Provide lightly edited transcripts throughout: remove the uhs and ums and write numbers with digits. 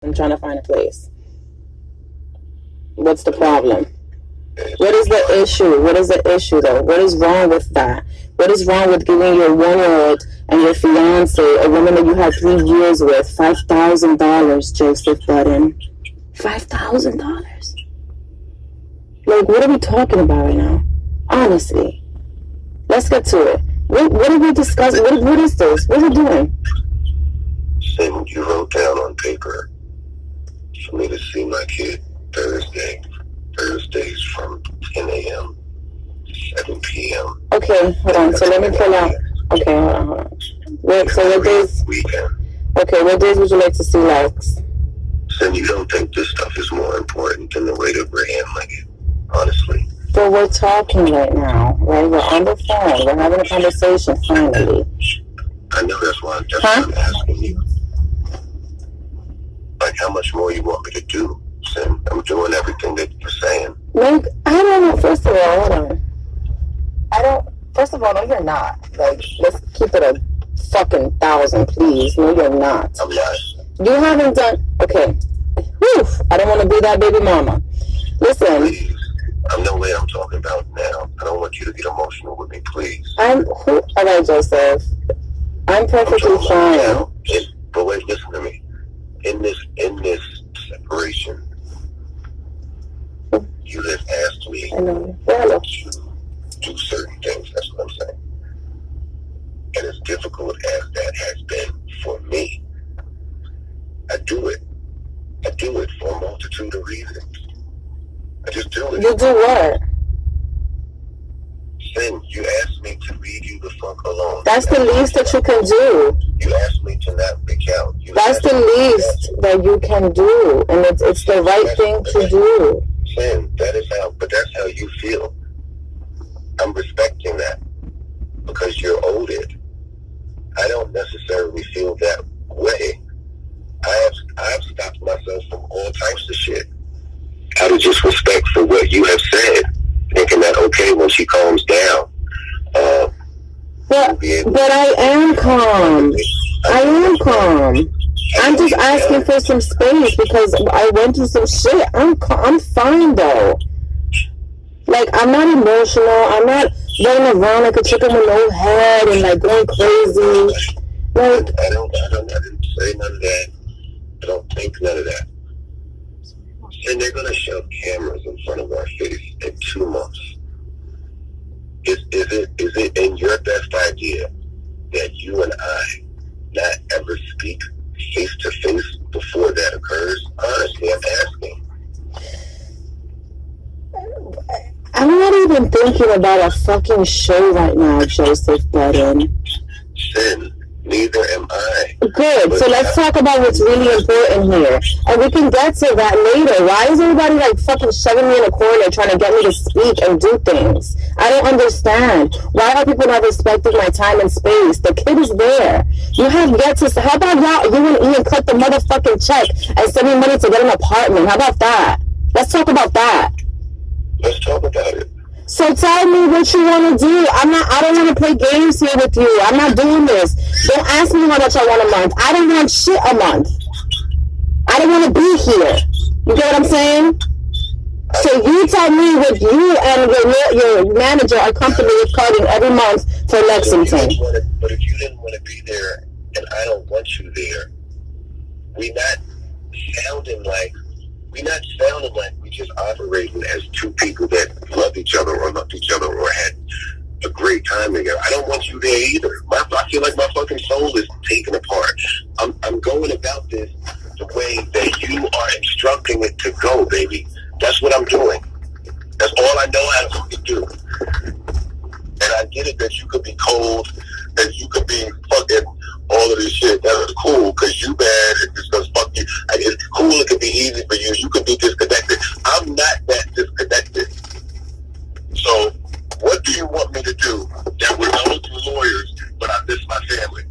I'm trying to find a place. What's the problem? What is the issue? What is the issue, though? What is wrong with that? What is wrong with giving your 1-year-old and your fiance, a woman that you had 3 years with, $5,000, Joseph Budden? $5,000? Like, what are we talking about right now? Honestly. Let's get to it. What are we discussing? What is this? What are we doing? Cynn, you wrote down on paper for me to see my kid Thursdays from 10 a.m. to 7 p.m. Okay, hold on. So let me pull out. Okay, hold on. What days? Weekend. Okay, what days would you like to see Lex? Cynn, you don't think this stuff is more important than the way that we're handling it, honestly. But we're talking right now, right? We're on the phone. We're having a conversation, finally. I know that's why I'm asking you. Like, how much more you want me to do, Cynn? I'm doing everything that you're saying. Like, I don't know. First of all, hold on. First of all, no, you're not. Like, let's keep it a fucking 1,000, please. No, you're not. I'm not. You haven't done, okay. Whew, I don't want to be that baby mama. Listen. Please. I'm no way I'm talking about now. I don't want you to get emotional with me, please. All right, Joseph. I'm perfectly fine. But wait, listen to me. In this separation, you have asked me to do certain things. That's what I'm saying. And as difficult as that has been for me, I do it. I do it for a multitude of reasons. I just do it. You do what? Cynn, you asked me to leave you the fuck alone. That's the least that you can do. You asked me to not reach out. That's the least that you can do, and it's the right thing to do. Cynn, that's how you feel. I'm respecting that because you're owed it. I don't necessarily feel that way. I've stopped myself from all types of shit out of just respect for what you have said, thinking that okay when she calms down. But I am calm. I am calm. I'm just asking for some space because I went through some shit. I'm fine though. Like, I'm not emotional. I'm not running around like a chicken with no head and like going crazy. Like, I didn't say none of that. I don't think none of that. And they're gonna shove cameras in front of our face in 2 months. Is it in your best idea that you and I not ever speak face to face before that occurs? Honestly, I'm asking. I'm not even thinking about a fucking show right now, Joseph Budden. Cynn, neither am I. Good. So let's talk about what's really important here. And we can get to that later. Why is everybody like fucking shoving me in a corner trying to get me to speak and do things? I don't understand. Why are people not respecting my time and space? The kid is there. You have yet to... How about y'all, you and Ian cut the motherfucking check and send me money to get an apartment? How about that? Let's talk about that. Let's talk about it. So tell me what you want to do. I don't want to play games here with you. I'm not doing this. Don't ask me how much I want a month. I don't want shit a month. I don't want to be here. You get what I'm saying? So you tell me what you and your manager are comfortable with cutting every month for Lexington. But if you didn't want to be there and I don't want you there, we're not sounding like we just operating as two people that loved each other or had a great time together. I don't want you there either. I feel like my fucking soul is taken apart. I'm going about this the way that you are instructing it to go, baby. That's what I'm doing. That's all I know how to fucking do. And I get it that you could be cold, that you could be fucking all of this shit. That is cool because you bad and it's gonna fuck you. It's cool, it could be easy for you. You could be disconnected. I'm not that disconnected. So what do you want me to do that would go through lawyers but I miss my family?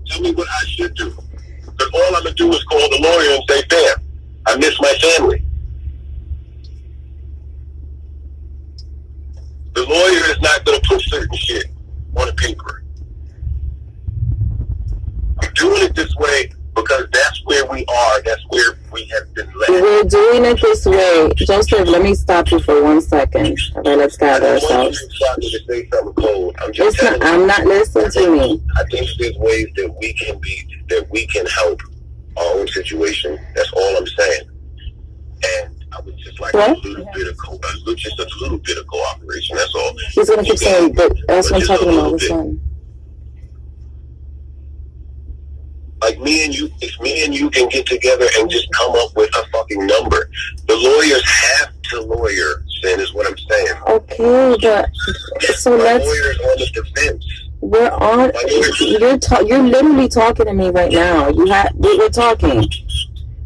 Tell me what I should do. Because all I'm gonna do is call the lawyer and say, damn, I miss my family. The lawyer is not gonna put certain shit on a paper. We're doing it this way because that's where we are. That's where we're doing it this way. Joseph, let me stop you for 1 second. All right, let's gather ourselves. I'm not listening to me. I think there's ways that we can help our own situation. That's all I'm saying. And I would just like a little bit of cooperation. That's all. He's gonna keep saying, but that's what I'm talking about. What's fun? Like if me and you can get together and just come up with a fucking number. The lawyers have to lawyer, Cynn, is what I'm saying. Okay, but so let's. Lawyers on the defense. We're on. You're literally talking to me right now. We're talking.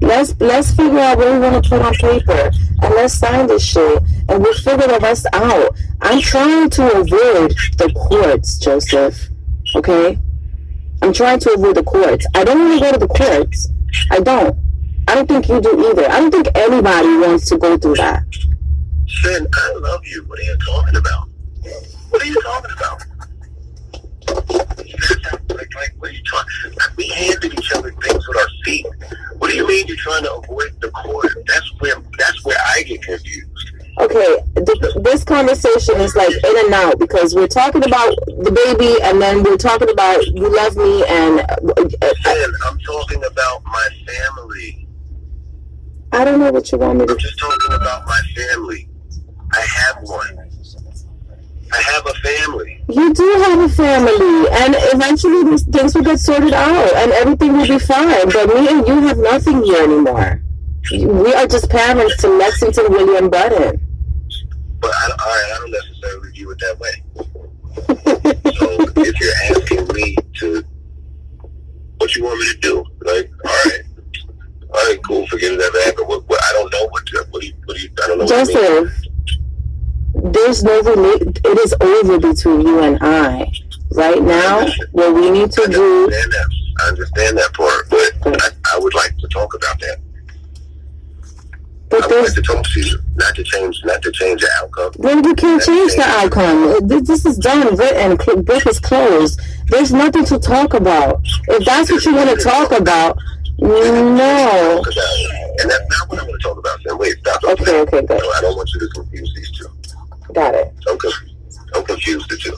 Let's figure out what we want to put on paper and let's sign this shit and we'll figure the rest out. I'm trying to avoid the courts, Joseph. Okay? I'm trying to avoid the courts. I don't want to go to the courts. I don't think you do either. I don't think anybody wants to go through that. Cynn, I love you. What are you talking about? What are you talking about? Like, what are you talking? We handed each other things with our feet. What do you mean you're trying to avoid the court? That's where I get confused. Okay, this conversation is like in and out because we're talking about the baby and then we're talking about you love me and... Cynn, I'm talking about my family. I don't know what you want me to... I'm just talking about my family. I have one. I have a family. You do have a family, and eventually these things will get sorted out, and everything will be fine. But me and you have nothing here anymore. We are just parents to Lexington William Budden. But I don't necessarily view it that way. So if you're asking me to, what you want me to do? Like, all right, cool. Forget it ever happened. What, I don't know what do you? I don't know. Joseph. There's no it is over between you and I. Right now, what we need to do... I understand that part, but I would like to talk about that. But I would like to talk to you, not to change the outcome. Then you can't change the outcome. This is done, written, book is closed. There's nothing to talk about. If that's what you want to talk about, no. And that's not what I want to talk about. Then wait, stop. Okay, good. I don't want you to confuse these two. Got it. Don't confuse the two.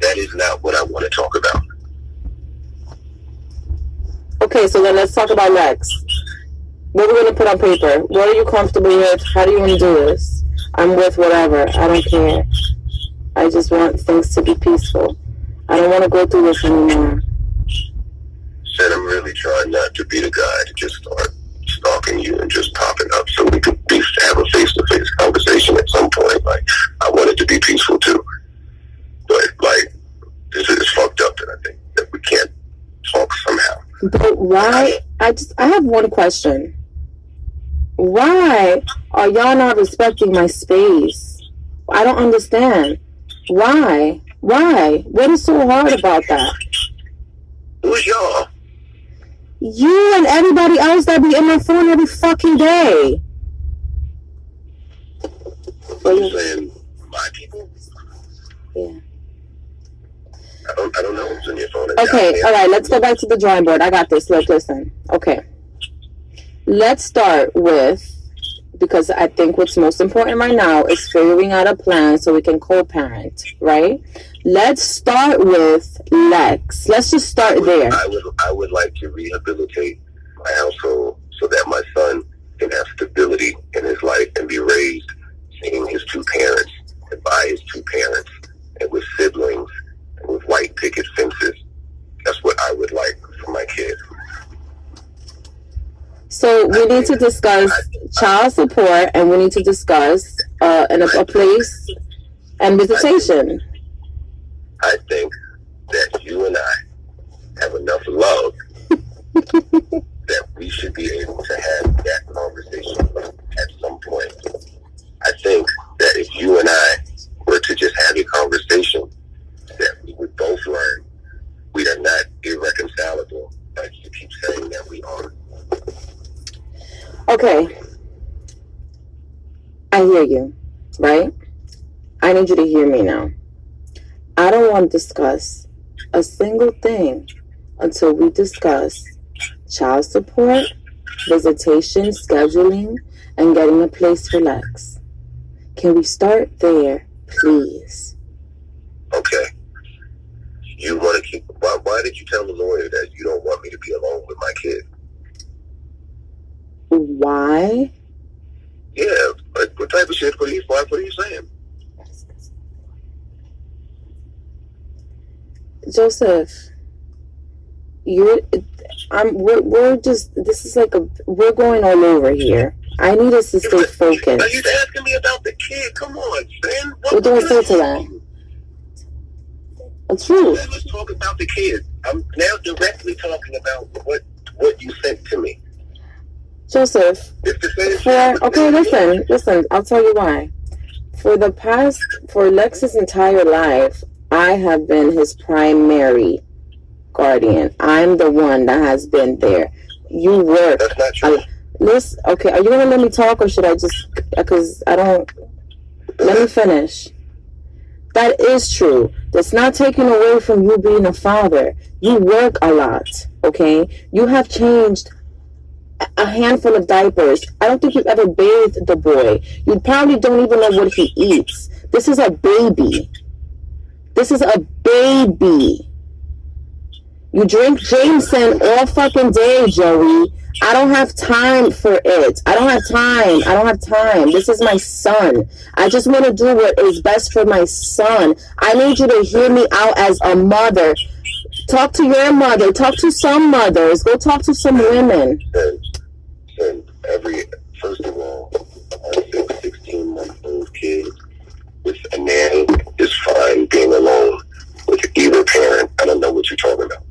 That is not what I want to talk about. Okay, so then let's talk about Lex. What are we going to put on paper? What are you comfortable with? How do you want to do this? I'm with whatever. I don't care. I just want things to be peaceful. I don't want to go through this anymore. Said I'm really trying not to be the guy to just start stalking you and just popping up so we could have a face-to-face conversation at some point. Like, I want it to be peaceful too. But, like, this is fucked up that I think that we can't talk somehow. But why? I have one question. Why are y'all not respecting my space? I don't understand. Why? What is so hard about that? Who's y'all? You and everybody else that be in my phone every fucking day. You saying my people? Yeah. I don't know who's in your phone. Okay, all right, let's go back to the drawing board. I got this. Look, listen. Okay. Let's start with, because I think what's most important right now is figuring out a plan so we can co-parent, right? Let's start with Lex. Let's just start there. I would like to rehabilitate my household so that my son can have stability in his life and be raised seeing his two parents and by his two parents and with siblings and with white picket fences. That's what I would like for my kid. So we need to discuss child support and we need to discuss a place and visitation. I think that you and I have enough love that we should be able to have that conversation at some point. I think that if you and I were to just have a conversation, that we would both learn we are not irreconcilable, like you keep saying that we are. Okay. I hear you, right? I need you to hear me now. I don't want to discuss a single thing until we discuss child support visitation, scheduling, and getting a place for Lex. Can we start there, please? Okay. You want to keep... Why did you tell the lawyer that you don't want me to be alone with my kid? Why? Yeah, what type of shit? What are you saying? Joseph, we're just, this is like we're going all over here. I need us to stay focused. Are you asking me about the kid? Come on, Cynn. We're doing so to that. It's true. Let's talk about the kid. I'm now directly talking about what you sent to me. Joseph, listen, I'll tell you why. For Lex's entire life, I have been his primary guardian. I'm the one that has been there. You work. That's not true. Listen, okay, are you going to let me talk, or should I just, because I don't, let me finish. That is true. That's not taken away from you being a father. You work a lot, okay? You have changed a handful of diapers. I don't think you've ever bathed the boy. You probably don't even know what he eats. This is a baby. This is a baby. You drink Jameson all fucking day, Joey. I don't have time for it. I don't have time. This is my son. I just want to do what is best for my son. I need you to hear me out as a mother. Talk to your mother. Talk to some mothers. Go talk to some women. First of all, a 16-month-old kid with a nanny is fine being alone with either parent. I don't know what you're talking about.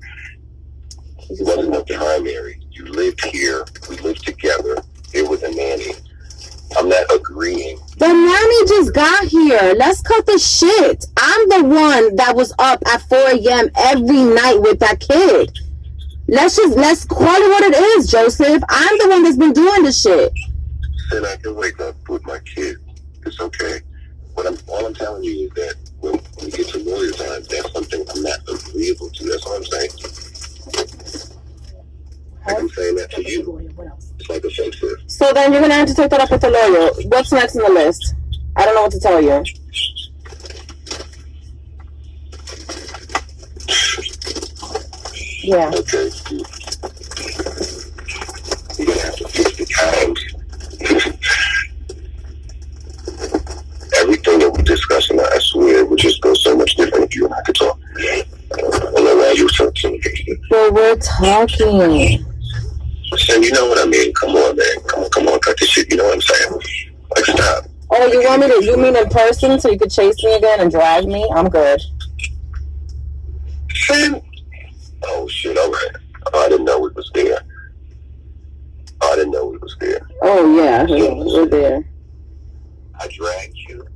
It wasn't a primary. You lived here. We lived together. It was a nanny. I'm not agreeing. The nanny just got here. Let's cut the shit. I'm the one that was up at 4 a.m. every night with that kid. Let's call it what it is, Joseph. I'm the one that's been doing this shit. Then I can wake up with my kid. It's okay. All I'm telling you is that when we get to lawyer time, that's something I'm not agreeable to. That's all I'm saying. Like I'm saying that to you. It's like offensive. So then you're going to have to take that up with the lawyer. What's next on the list? I don't know what to tell you. Yeah. Okay. You're going to have to fix the times. Everything that we're discussing, I swear, would just go so much different if you and I could talk. I don't know why you're so against it. Well, we're talking. Listen, you know what I mean? Come on, man. Come on, cut this shit. You know what I'm saying? Like, stop. Oh, you mean in person so you could chase me again and drag me? I'm good. Cynn? Oh, shit, all right. Oh, I didn't know it was there. Oh, yeah, we're there. I dragged you.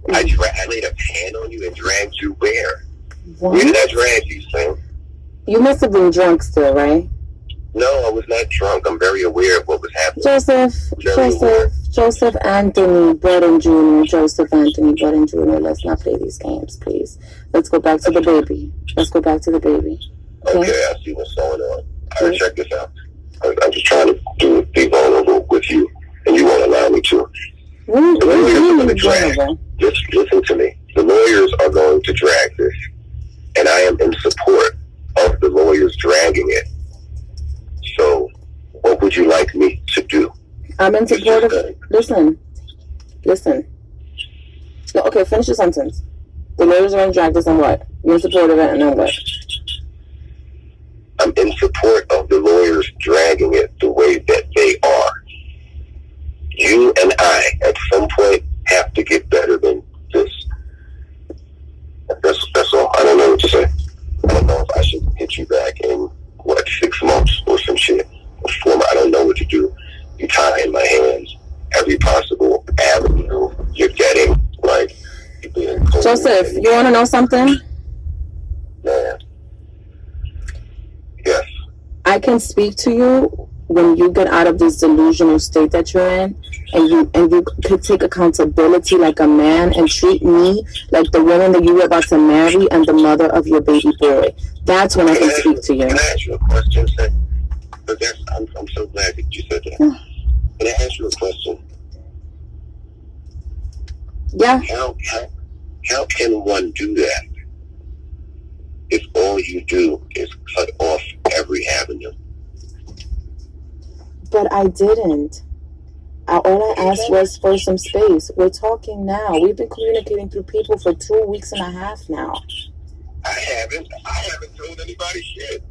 I laid a pan on you and dragged you where? What? Where did I drag you, Cynn? You must have been drunk still, right? No, I was not drunk. I'm very aware of what was happening. Joseph Anthony Buddens Jr. Joseph Anthony Buddens Jr. Let's not play these games, please. Let's go back to the baby. Okay, I see what's going on. All right, check this out. I'm just trying to be vulnerable with you, and you won't allow me to. The lawyers are going to drag. Just listen to me. The lawyers are going to drag this, and I am in support of the lawyers dragging it. So, what would you like me to do? I'm in support of it. Listen. No, okay, finish your sentence. The lawyers are going to drag this and what? You're in support of it and then what? I'm in support of the lawyers dragging it the way that they are. You and I, at some point, have to get better than this. That's all. I don't know what to say. I don't know if I should hit you back in, 6 months or some shit. I don't know what to do. You tie in my hands every possible avenue you're getting. Like, you're being cold. Joseph, you want to know something? Man. Yes. I can speak to you when you get out of this delusional state that you're in, and you could take accountability like a man and treat me like the woman that you were about to marry and the mother of your baby boy. That's when I can speak to you. Can I ask you a question, Cynn? But I'm so glad that you said that. Can I ask you a question? Yeah. How can one do that if all you do is cut off every avenue? But I didn't. All I asked was for some space. We're talking now. We've been communicating through people for 2 weeks and a half now. I haven't told anybody shit.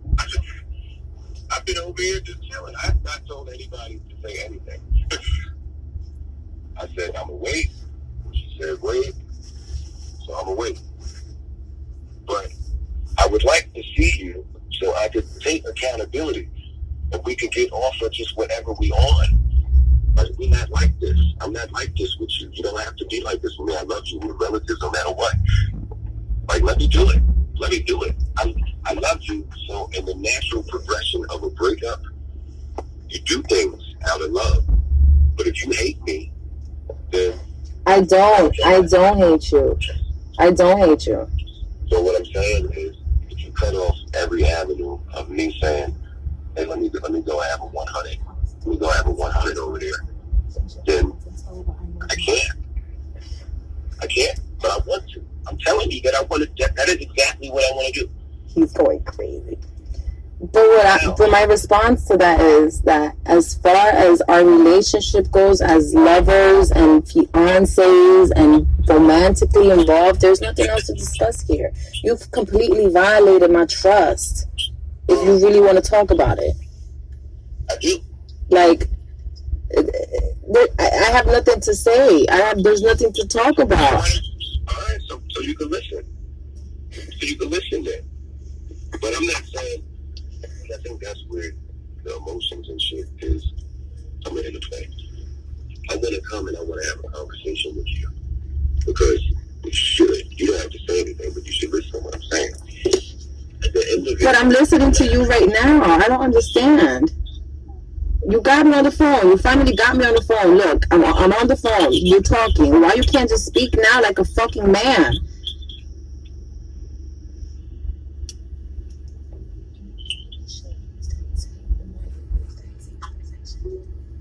I've been over here just chilling. I have not told anybody to say anything. I said, I'm going to wait. She said, wait. So I'm going to wait. But I would like to see you so I could take accountability and we could get off of just whatever we on. But we're not like this. I'm not like this with you. You don't have to be like this with me. I love you. We're relatives no matter what. Like, let me do it. Let me do it. I love you. So in the natural progression of a breakup, you do things out of love. But if you hate me, then I don't hate you. I don't hate you. So what I'm saying is, if you cut off every avenue of me saying, hey, let me go have a 100. Let me go have a 100 over there. Then I can't, but I want to. I'm telling you that I want to. That is exactly what I want to do. He's going crazy. But my response to that is that as far as our relationship goes, as lovers and fiancés and romantically involved, there's nothing else to discuss here. You've completely violated my trust. If you really want to talk about it, I do. Like, I have nothing to say. There's nothing to talk about. All right, so you can listen. So you can listen then. But I'm not saying. I think that's where the emotions and shit is coming into play. I want to come and I want to have a conversation with you because you should. You don't have to say anything, but you should listen to what I'm saying. At the end of it, but I'm listening to you right now. I don't understand. You got me on the phone. You finally got me on the phone. Look, I'm on the phone. You're talking. Why you can't just speak now like a fucking man?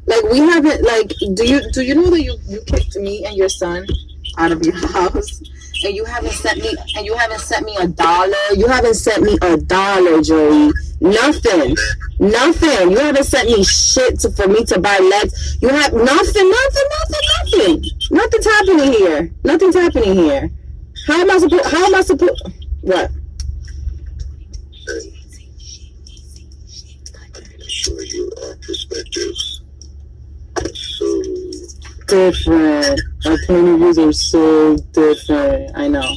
Like, we haven't, like, do you know that you kicked me and your son out of your house, and you haven't sent me $1? You haven't sent me $1, Joey. Nothing. You haven't sent me shit for me to buy legs. You have nothing. Nothing's happening here. How am I supposed what? I can assure you our perspectives are so different. Our point of views are so different. I know.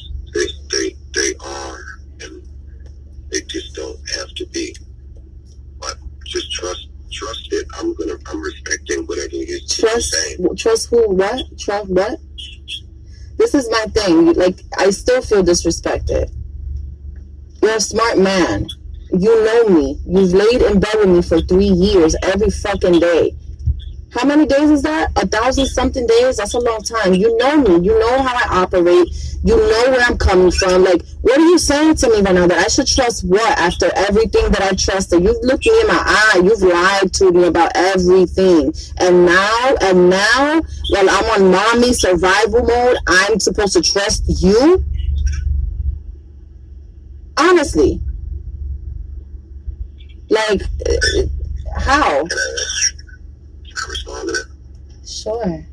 They are, and they just don't have to be. But just trust it. I'm respecting whatever you're saying. Trust who? What? Trust what? This is my thing. Like, I still feel disrespected. You're a smart man. You know me. You've laid in bed with me for 3 years, every fucking day. How many days is that? 1,000-something days? That's a long time. You know me. You know how I operate. You know where I'm coming from. Like, what are you saying to me right now? That I should trust what? After everything that I trusted. You've looked me in my eye. You've lied to me about everything. And now, while I'm on mommy survival mode, I'm supposed to trust you? Honestly. Like, how? Can I respond to that? Sure.